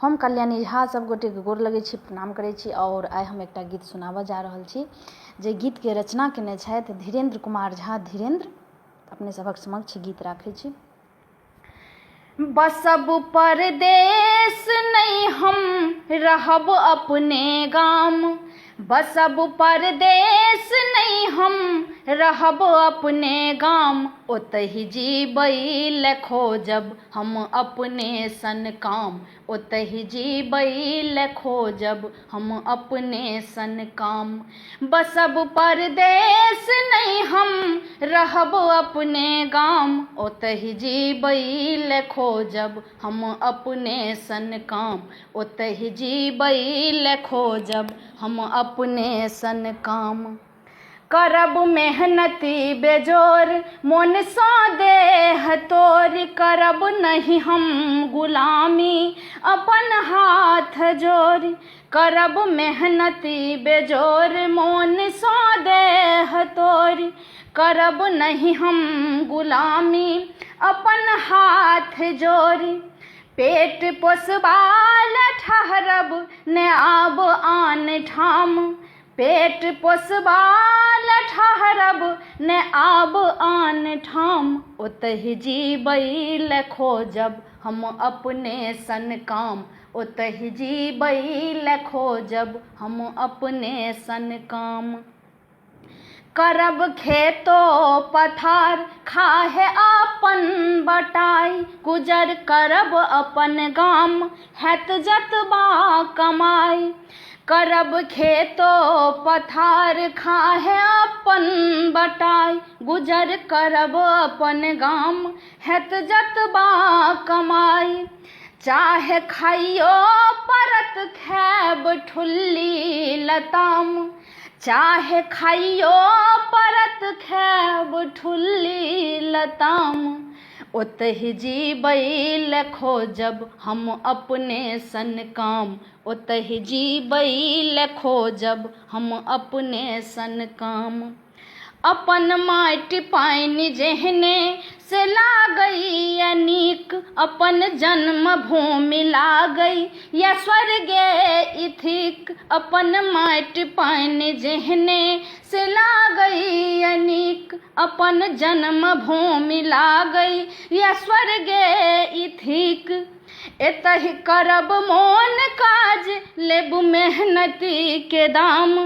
हम कल्याणी झा सब गोटे के गोर लगै छी, प्रणाम करै छी। और आइ हम एकटा गीत सुनाबऽ जा रहल छी जे गीत के रचना केने छथि धीरेन्द्र कुमार झा। धीरेन्द्र अपने सभक समक्ष गीत राखै छी। बसब परदेश नहीं हम रहब अपने गाम, बसब परदेश नहीं हम रहब अपने गाम, ओतहि जीबै ले खोजब हम अपने सन काम, ओतहि जीबै ले खोजब हम अपने सन काम। बसब परदेश नहीं हम रहब अपने गाम, ओतहि जीबै ले खोजब हम अपने सन काम, ओतहि जीबै ले खोजब हम अपने सन काम। करब मेहनती बेजोर मोन सँ देह तोड़, करब नहीं हम गुलामी अपन हाथ जोड़, करब मेहनती बेजोर मोन सँ देह तोड़, करब नहीं हम गुलामी अपन हाथ जोड़। पेट पोसबाल ठहरब ने आब आन ठाम, पेट पोसबाल ठहरब ने आब आन ठाम, ओतहि जीबै ले खोजब हम अपने सन काम, ओतहि जीबै ले खोजब हम अपने सन काम। करब खेतो पथार खाहे अपन बटाई, गुजर करब अपन गाम हैत जतबा कमाई, करब खेतो पथार खाहे अपन बटाई, गुजर करब अपन गाम हैत जतबा कमाई। चाहे खाइयो परत खैब ठुल्ली लताम, चाहे खाइयो परत खैब ठुल्ली लताम, ओतहि जीबै ले खोजब हम अपने सन काम, ओतहि जीबै ले खोजब हम अपने सन काम। अपन माटि पानि जेहने से लागै नीक, अपन जन्मभूमि लागै या स्वर्गे इथिक, अपन माटि पानि जेहने से लागै नीक, अपन जन्मभूमि लागै या स्वर्गे इथिक। एतहि करब मोन काज लेब मेहनती के दाम,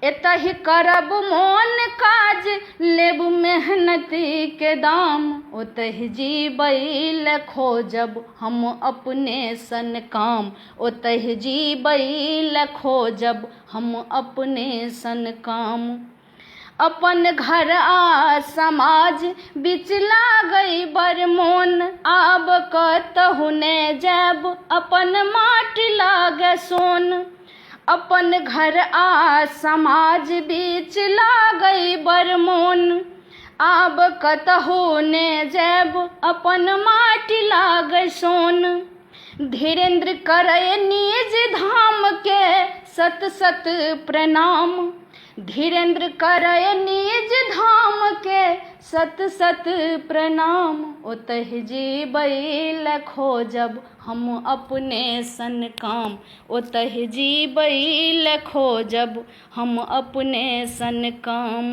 एतहि करब मोन काज लेब मेहनती के दाम, ओतहि जीबै ले खोजब हम अपने सन काम, ओतहि जीबै ले खोजब हम अपने सन काम। अपन घर आ समाज बीच लागै बड़ मोन, आब कतहु ने जायब अपन माटि लागे सोन, अपन घर आ समाज बीच लागै बड़ मोन, आब कतहु ने जायब अपन माटि लागै सोन। धीरेन्द्र करै निज धाम के सत सत प्रणाम, धीरेन्द्र करै निज धाम के सत सत प्रणाम, ओतहि जीबै ले खोजब हम अपने सन काम, ओतहि जीबै ले खोजब हम अपने सन काम।